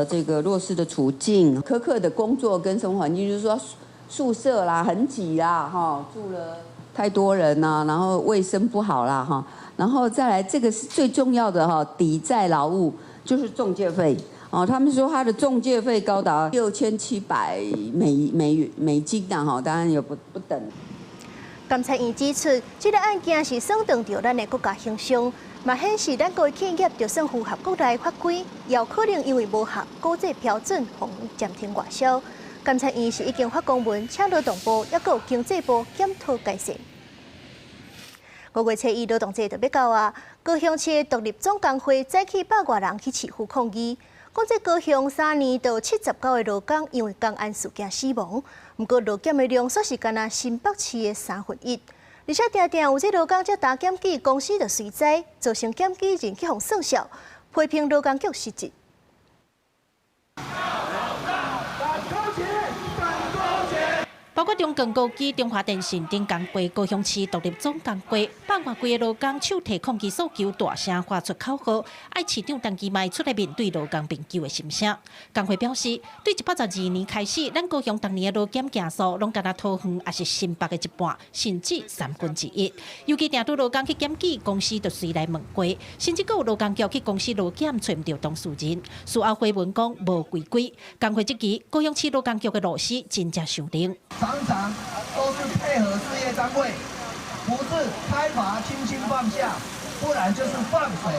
这个弱势的处境、苛刻的工作跟生活环境，就是说宿舍啦很挤啦，住了太多人呐，然后卫生不好啦，然后再来这个是最重要的抵债劳务就是仲介费。他们说他的仲介费高达6700美金呐，当然也不等。监察院指出，这个案件是损动到咱的国家形象，嘛显示咱国企业就算符合国内法规，也有可能因为无合国际标准，互暂停外销。监察院是已经发公文，请劳动部也有经济部检讨改善。5月7日劳动节特别到啊，高雄市的独立总工会载起100多人去市府抗议。讲这高雄3年到79个劳工因为工安事件死亡，不过劳检的量却是干那新北市的1/3，而且常常有这劳工只打检举，公司就随灾，造成检举人去互算小，批评劳工局失职。包括中共高机、中华电信、顶工会、高雄市独立总工会，100多个劳工手提抗议诉求，大声发出口号，爱市长陈其迈出来面对劳工并救的心声。工会表示，对112年开始，咱高雄当年的劳检件数，拢敢若桃园也是新北的1半，甚至1/3。尤其定拄劳工去检举，公司就随来问过，甚至有劳工局去公司劳检找唔到当事人，事后回文讲无规规。工会即期高雄市劳工局的老师真正受令。常常都是配合事业单位，不是开罚轻轻放下，不然就是放水，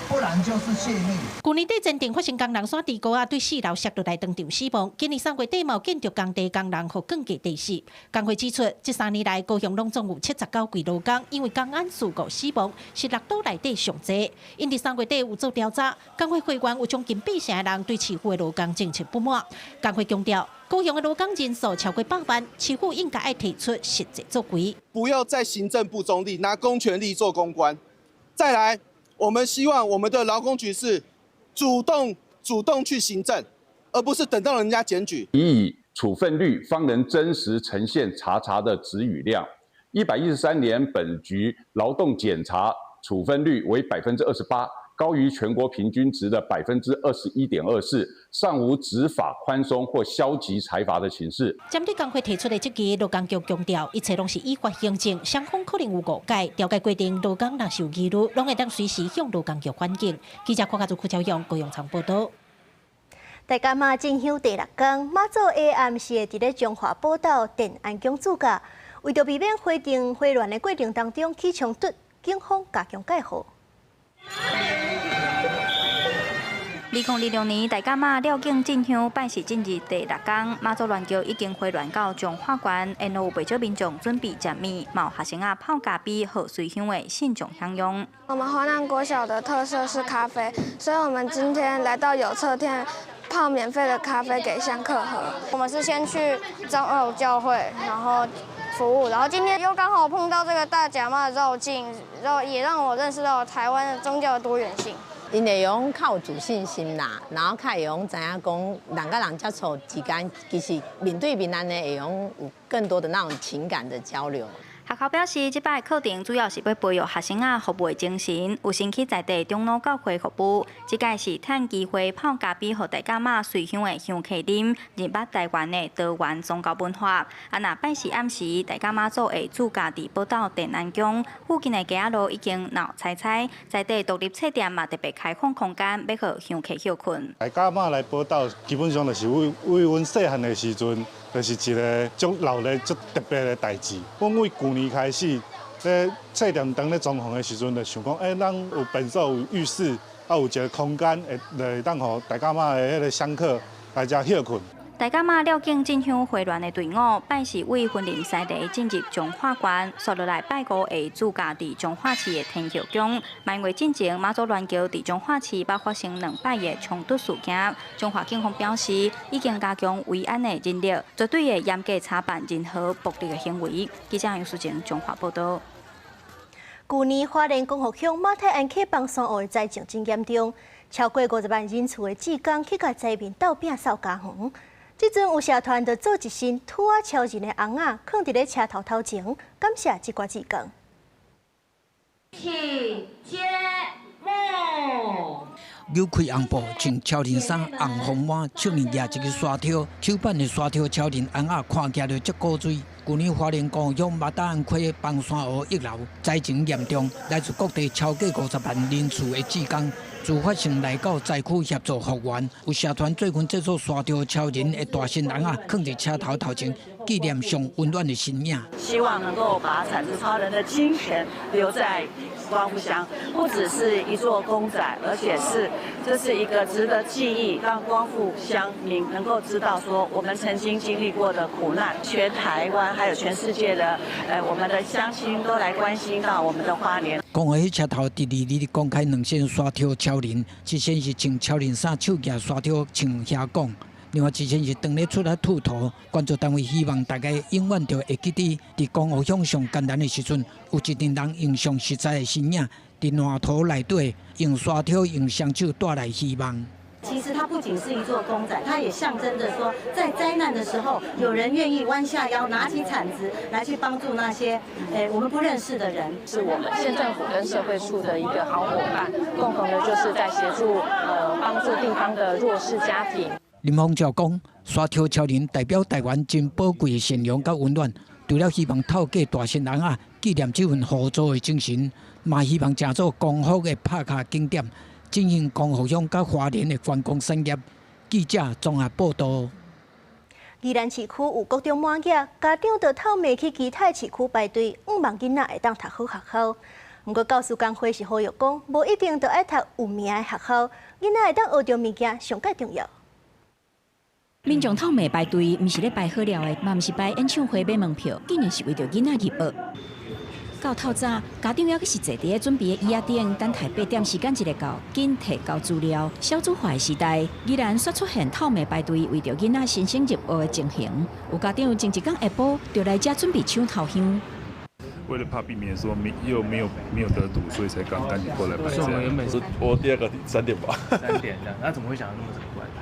不然就是泄密。去年底前定发生工人山地沟啊，对4楼摔落来当场死亡。今年3月底嘛有见到工地工人互降低地死。工会指出，这3年来高雄拢总有79位劳工因为工安事故死亡，是6岛内底上济。因伫3月底有做调查，工会会员有将近80成的人对市府的劳工政策不满。工会强调，高雄的劳工人数超过100万，市府应该要提出实际作为，不要在行政不中立，拿公权力做公关。再来，我们希望我们的劳工局是主动去行政，而不是等到人家检举。以处分率方能真实呈现查的质与量。113年本局劳动检查处分率为28%，高于全国平均值的21.24%，尚无执法宽松或消极裁罚的情势。针对工会提出的质疑，劳工局强调，一切拢是依法行政，双方可能有误解，调解规定，劳工若受欺辱，拢会当随时向劳工局反映。记者柯家祖、邱阳、高永昌报道。大甲妈进香第6天，妈祖下暗时伫咧中华宝岛电安宫主驾，为着避免回定回乱的过程当中起冲突，警方加强戒护。2026年大甲妈绕境进香拜祀进日第6天，妈祖銮轿已经回銮到彰化县，因有不少民众准备食面，有学生啊泡咖啡和随香的信众享用。我们华南国小的特色是咖啡，所以我们今天来到有册店泡免费的咖啡给香客喝。我们是先去彰二教会，然后服务，然后今天又刚好碰到这个大甲妈的绕境，然后也让我认识到台湾的宗教的多元性。因会用较有自信心啦，然后较会用知影讲人甲人接触之间，其实面对面安尼会用有更多的那种情感的交流。学校表示，这摆的课程主要是要培育学生啊服务的精神，有先去在地中老教会服务。这届是趁机会泡咖啡，互大家妈随香的香客啉，认捌台湾的多元宗教文化。啊，那拜祀暗时，大家妈祖会主驾伫宝岛电安宫附近的街仔路已经闹彩彩，在地独立册店嘛特别开放空间，要互香客休困。大家妈来宝岛，基本上就是为阮细汉的时阵。就是一个足老的、足特别的代志。阮为旧年开始，咧册店当咧装潢的时阵，就想讲，咱有本所有浴室，啊有一个空间，会当互大家妈的迄个香客来遮休困。大甲妈绕境进香回銮的队伍，拜是为婚林西地进入彰化县，续落来拜五会主驾伫彰化市的天后宫。满月进前，妈祖銮轿伫彰化市捌发生2摆的冲突事件。彰化警方表示，已经加强维安的人力，绝对会严格查办任何暴力的行为。记者杨淑晴彰化报道。去年花莲公河乡马太安溪放山湖的灾情真严重，超过50万人次的志工去甲灾民斗拼扫家园。即阵有社团就做一身土啊超人的红仔，放伫咧车头前，感谢即寡志工。请节目。扭开红布，穿超人衫、红红袜，手里拿一个沙条，手办的沙条超人红仔看起来足古锥。去年花莲公乡马达安溪放山湖1楼灾情严重，来自各地超过50万人次的志工，自发性来到灾区协助复原。有社团最近制作沙条超人的大身红仔，放在车头前，纪念上温暖的生命。希望能够把铲子超人的精神留在光复乡，不只是一座公仔，而且这是一个值得记忆，让光复乡民能够知道说我们曾经经历过的苦难。全台湾还有全世界的我们的乡亲都来关心到我们的花莲。讲喺车头第2日公开2线沙条超人，一线是穿超人衫，手举沙条唱遐讲。另外一线是当日出来吐图，关注单位希望大家永远就会记得，伫公河乡上艰难的时阵，有一群人用上实在的生命，伫烂土内底用沙条、用双手带来希望。其实它不仅是一座公仔，它也象征着说，在灾难的时候，有人愿意弯下腰，拿起铲子来去帮助那些我们不认识的人。是我们县政府跟社会处的一个好伙伴，共同的就是在协助帮助地方的弱势家庭。林凤照讲，沙条超人代表台湾真宝贵的善良甲温暖，除了希望透过大身人啊纪念这份互助的精神，嘛希望成做光复的拍卡景点，振兴光复乡甲花莲的观光产业。记者综合报道。宜兰市区有各种满额，家长就透暝去其他市区排队，5万囡仔会当读好学校。不过教师工会是呼吁讲，无一定就爱读有名的学校，囡仔会当学到物件上介重要。民众透暝排队，毋是咧排好了的，嘛毋是排演唱会买门票，竟然是为着囡仔入学。到透早，家长还阁是坐伫咧准备的椅仔顶，等待8点时间一个到，紧提交资料。少子化的时代，依然煞出现透暝排队，为着囡仔新生入学的情形。有家长前一天下晡就来遮准备抢头香。为了怕避免说没有得赌，所以才赶紧过来排。是我们原本是我第2个3点吧。3点这样，那怎么会想到那么早过来排？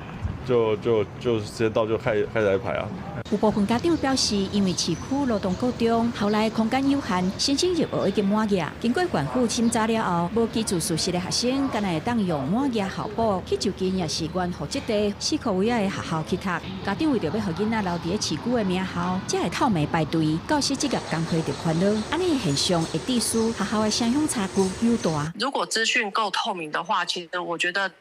就时间到就开始来排啊。有部分家长表示，因为市区劳动高中后来空间有限，申请入学已经满额。经过县府审查了后，无居住事实的学生，敢会当用满额校补去就近也是原户籍地4个位的学校去读。家长为着要让囡仔留伫市区的名校，才会透暝排队。教师职业工会就烦恼，安尼现象会致使学校的城乡差距愈大。如果资讯够透明的话，其实我觉得。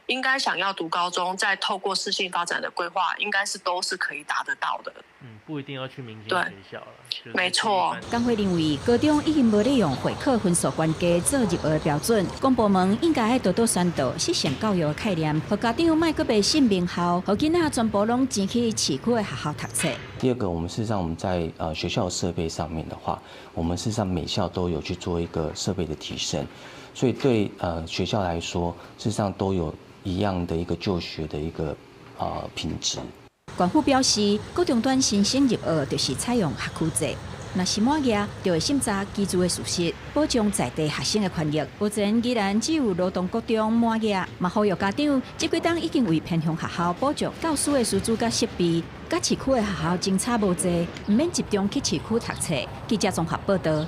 应该想要读高中，再透过适性发展的规划，应该都是可以达得到的。不一定要去明星学校了。没错。工会认为，高中已经无利用会考分数关系做入学的标准，公部门应该多多宣导适性教育的概念，和家长莫搁被信名校，和囡仔全部拢前去市区的学校读册。第二个，我们事实上我们在学校设备上面的话，我们事实上每校都有去做一个设备的提升，所以对学校来说，事实上都有一样的一个就学的一个品质。县府表示，高中段新生入学就是采用学区制，若是满额，就会审查居住的事实，保障在地学生的权益。目前依然只有罗东高中满额，嘛呼吁家长这几档已经为偏乡学校保障教师的师资甲设备，甲市区的学校真差无济，唔免集中去市区读册。记者综合报道。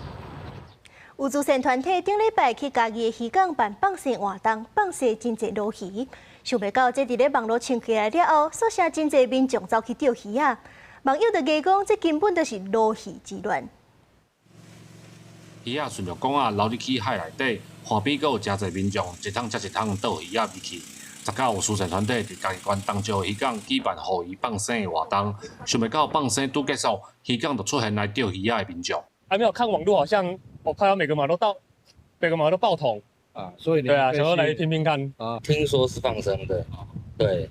有慈善团体顶礼拜去嘉义的渔港办放生活动，放生真侪鲈鱼。想袂到这伫咧网络传起来了后，所剩真侪民众走去钓鱼啊！网友就议讲，这根本就是鲈鱼之乱。鱼啊，顺着讲啊，流入去海内底，岸边阁有真侪民众一趟接一趟倒鱼啊入去。19有慈善团体伫嘉义县东石渔港举办互鱼放生的活动，想袂到放生拄结束，渔港就出现来钓鱼啊的民众。还没有看网络，好像我看到每个码都爆桶。啊，所以对啊，想要来拼拼看啊。听说是放生的，对，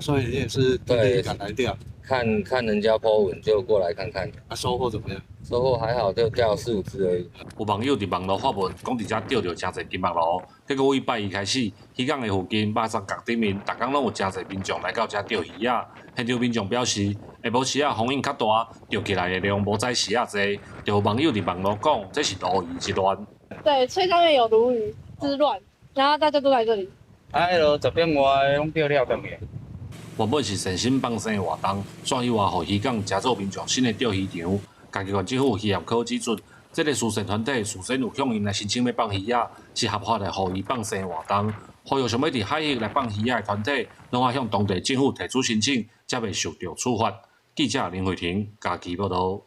所以你也是对赶来钓，看人家 po 文就过来看看。啊，收获怎么样？收获还好，就钓4、5只而已。有网友伫网络发文，讲伫遮钓到真侪金目鲈，结果为拜一开始，渔港的附近马上角顶面，逐工拢有真侪民众来到遮钓鱼啊。现场民众表示，下晡时啊风雨较大，钓起来的量无再时啊多，就有网友伫网络讲，这是鲈鱼之乱。对，吹上面有鲈鱼之乱，然后大家都来这里。就10点外拢钓了回去。原本是善心放生的活动，转去外互渔港加做民众新的钓鱼场。嘉义县政府渔业科指出，这个慈善团体事先有向因来申请要放鱼啊，是合法的互鱼放生的活动。呼吁想要伫海域来放鱼啊的团体，拢要向当地政府提出申请，才袂受到处罚。记者林慧婷嘉义报道。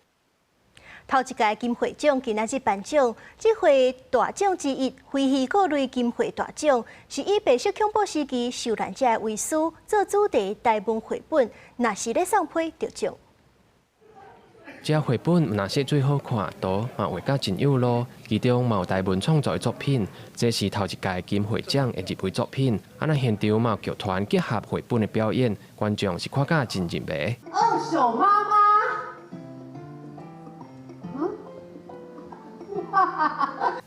头一届金会奖今仔日颁奖，这回大奖之一非鱼果类金会大奖，是以白色恐怖时期受难者为师做主题台文绘本，若是咧送批得奖。这绘本若是最好看，图嘛画甲真有路，其中嘛有台文创作的作品，这是头一届金会奖的入围作品。那现场嘛有剧团结合绘本的表演，观众是看甲真入迷。二手妈妈。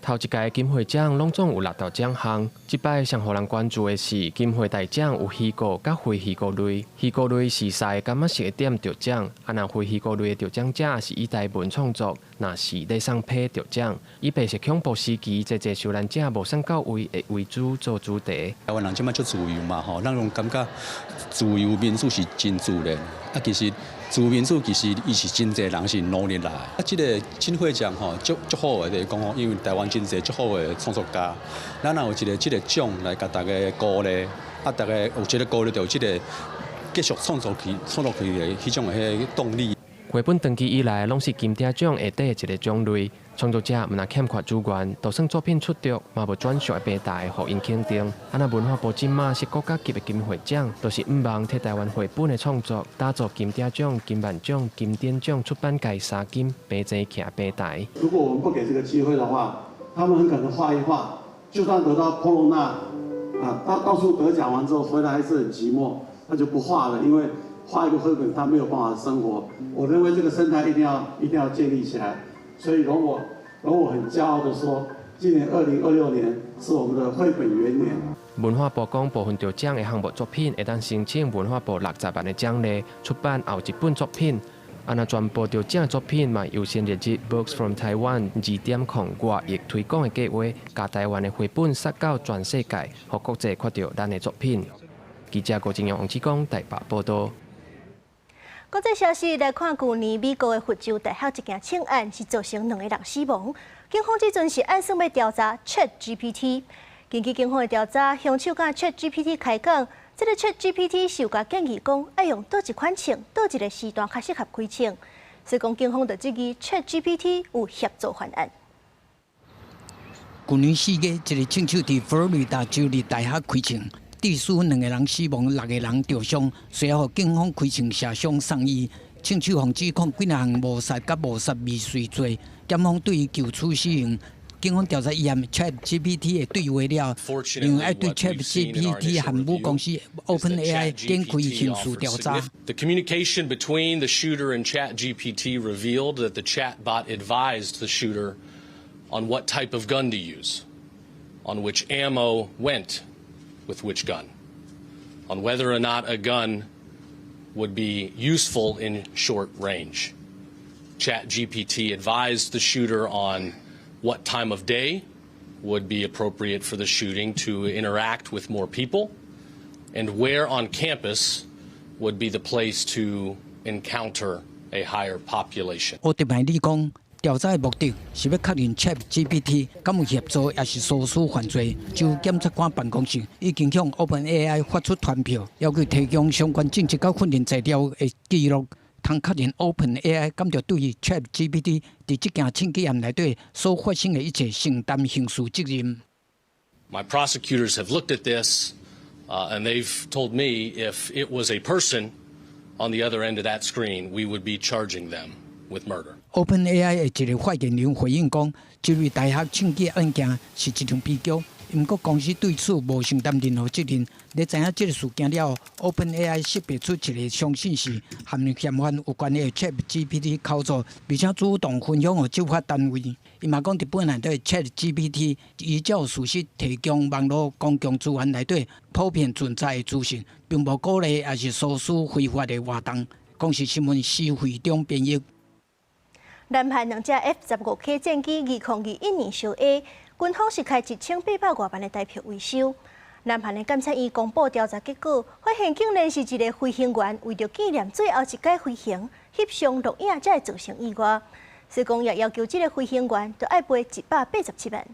头一届金会奖拢总有6道奖项，这摆上互人关注的是金会大奖有鱼果甲非鱼果类，鱼果类是赛柑仔色的点得奖，若非鱼果类的得奖者是以台文创作，若是咧送批得奖，以白色恐怖时期这受难者无送到位的为主做主题。台湾人即摆足自由嘛吼，咱拢感觉自由民主是真自然，其实。自由民主其实伊是真侪人是努力来，这个金会奖吼足好的，就是讲吼，因为台湾真侪足好的创作家，咱若有这个奖来甲大家鼓励，大家有这个鼓励到这个继续创作起的迄种的动力。绘本长期以来拢是金鼎奖下底一个种类，创作者毋若欠缺资源，就算作品出色，嘛无转属的平台，互因肯定。文化部今嘛是国家级的金会奖，都是毋忘替台湾绘本的创作打造金鼎奖、金漫奖、金典奖出版界3金平齐徛平台。如果我们不给这个机会的话，他们很可能画一画，就算得到波隆纳到处得奖完之后回来还是很寂寞，他就不画了，因为。画一个绘本，他没有办法生活。我认为这个生态一定要建立起来。所以容我很骄傲的说，今年2026年是我们的绘本元年。文化部讲，部分得奖的项目作品会当申请文化部60万的奖励，出版后一本作品。全部得奖的作品嘛，优先列入 Books from Taiwan 2.0外译推广的计划，甲台湾的绘本撒到全世界，互国际看到咱的作品。记者郭正阳、王志光台北报道。国际消息来看，去年美国的佛州大学一件枪案是造成2个人死亡，警方这阵是按算要调查 ChatGPT。根据警方的调查，凶手甲 ChatGPT 开讲，这个 ChatGPT 是有甲建议讲爱用倒一款枪、倒一个时段较适合开枪，所以讲警方就质疑 ChatGPT 有协助犯案。去年4月，一个枪手伫佛罗里达州立大学开枪。致死2个人死亡，6个人受伤，随后警方开枪射伤送医。枪手方指控几项谋杀甲谋杀未遂罪，检方对伊求处死刑。警方调查验 ChatGPT 的对话了，另外对 ChatGPT 和母公司 OpenAI 展开刑事调查。The communication between the shooter and ChatGPT revealed that the chatbot advised the shooter on what type of gun to use, on which ammo went with which gun, on whether or not a gun would be useful in short range. ChatGPT advised the shooter on what time of day would be appropriate for the shooting to interact with more people, and where on campus would be the place to encounter a higher population. 我特别理讲。调查的目的是要确认 ChatGPT 敢有协助，也是唆使犯罪。就检察官办公室已经向 OpenAI 发出传票，要求提供相关政治甲训练材料的记录，通确认 OpenAI 敢着对于 ChatGPT 伫这件枪击案内底所发生的一切承担刑事责任。My prosecutors have looked at this, and they've told me if it was a person on the other end of that screen, we would be charging them with murder. OpenAI 的一个发言人回应讲，这类大学枪击案件是一场悲剧，不过公司对此无承担任何责任。在知影这个事件了后 ，OpenAI 识别出一个相信是和嫌犯有关的 ChatGPT 口座，并且主动分享给执法单位。伊嘛讲，日本内底 ChatGPT 依照事实提供网络公共资源内底普遍存在的资讯，并无鼓励也是唆使非法的活动。公司新闻是会中编译。南韩2架 F-15K 战机2021年小 A， 军方是开1800多万的代票维修。南韩的检察院公布调查结果，发现竟然是一个飞行员为着纪念最后一届飞行，翕相录影才会造成意外。所以讲也要求这个飞行员就要赔187万。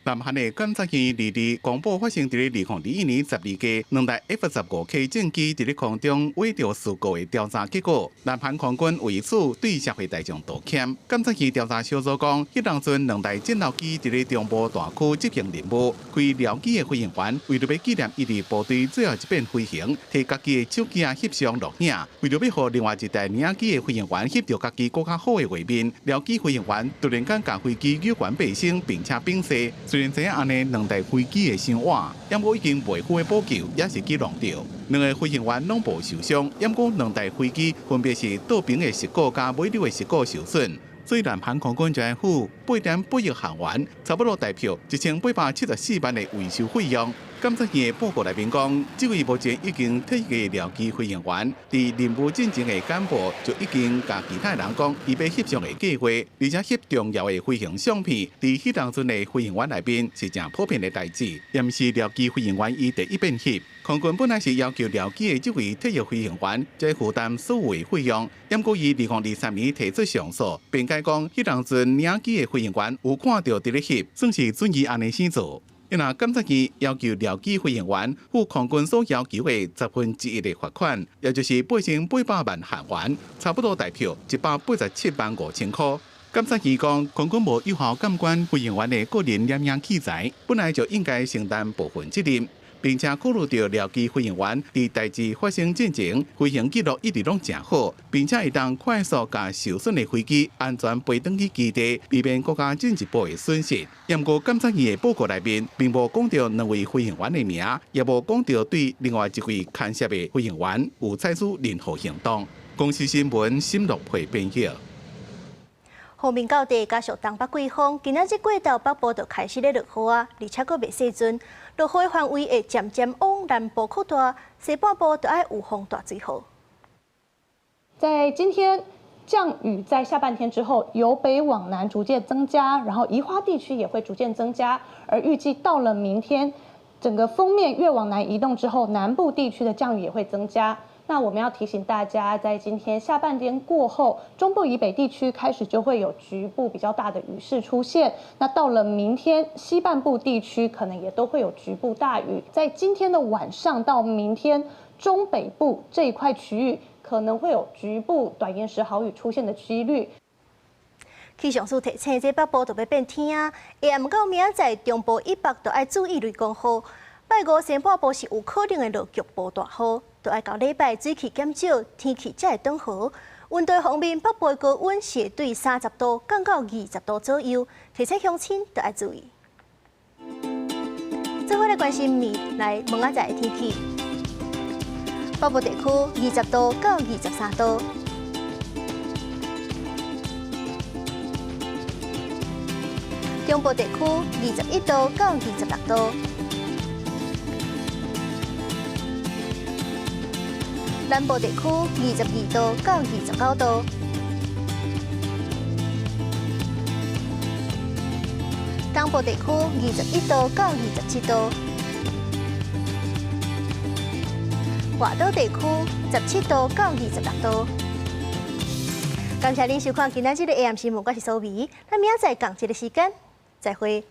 南韩的检察院日公布发生伫2021年12月2台 F-15K 战机伫空中毁掉事故的调查结果。南韩空军为此对社会大众道歉。检察院调查小组讲，迄当阵2台战斗机伫中部大区执行任务，开僚机的飞行员为了要纪念伊伫部队最后一遍飞行，摕家己的手机翕相录影，为了要让另外一台领机的飞行员翕到家己更较好的画面，僚机飞行员突然间将飞机有关背升，并且并射。虽然知影安尼2台飞机的伤亡，不过已经未付的补救也是记录到，2个飞行员拢无受伤，不过2台飞机分别是倒平的石膏加尾流的石膏受损。所以南韩空军政府8.8亿韩元，差不多代表1874万的维修费用。检察院的报告内面讲，这位目前已经退役的僚机飞行员，伫任务进前的干部就已经甲其他人讲，伊要翕相的计划，而且翕重要的飞行相片，伫迄当阵的飞行员内面是正普遍的代志，也毋是僚机飞行员伊第一遍翕。空军本来是要求僚机的这位退役飞行员再负担所有的费用，不过伊2023年提出上诉，并解讲迄当阵领机的飞行员有看到伫咧翕，算是准伊安尼先做。因为检察院要求僚机飞行员付空军所要求的1/10的罚款，也就是8800万韩元，差不多代表187万5千块。检察院讲，空军无有效监管飞行员的个人摄影器材，本来就应该承担部分责任。并且考虑到僚机飞行员伫代志发生之前，飞行记录一直拢正好，并且会当快速将受损的飞机安全飞返去基地，避免国家进一步的损失。不过，检察院的报告内面并无讲到2位飞行员的名，也无讲到对另外1位牵涉的飞行员有采取任何行动。公司新闻沈乐培编译。后面到地加上东北季风，今仔日过到北部就开始咧落雨啊，而且佫未细阵，落雨的范围会渐渐往南部扩大，西半部就要有风大水雨。在今天降雨在下半天之后，由北往南逐渐增加，然后宜花地区也会逐渐增加，而预计到了明天，整个锋面越往南移动之后，南部地区的降雨也会增加。那我们要提醒大家，在今天下半天过后，中部以北地区开始就会有局部比较大的雨势出现。那到了明天，西半部地区可能也都会有局部大雨。在今天的晚上到明天，中北部这一块区域可能会有局部短延时豪雨出现的几率。气象署提醒，这北部就要变天啊，下暗到明仔载中部以北就要注意雷公雨。拜五西半部是有可能会落局部大雨，就要到礼拜水气减少，天气才会转好。温度方面，北部的高温是对30度降到20度左右，提醒乡亲就要注意。最后来关心未来明仔载的天气。北部地区20度到23度，中部地区21度到26度，南部地区22度到29度，东部地区21度到27度，外岛地区17度到26度。感谢您收看今仔日的 AM 新闻，我是苏眉，咱明仔载同一个时间再会。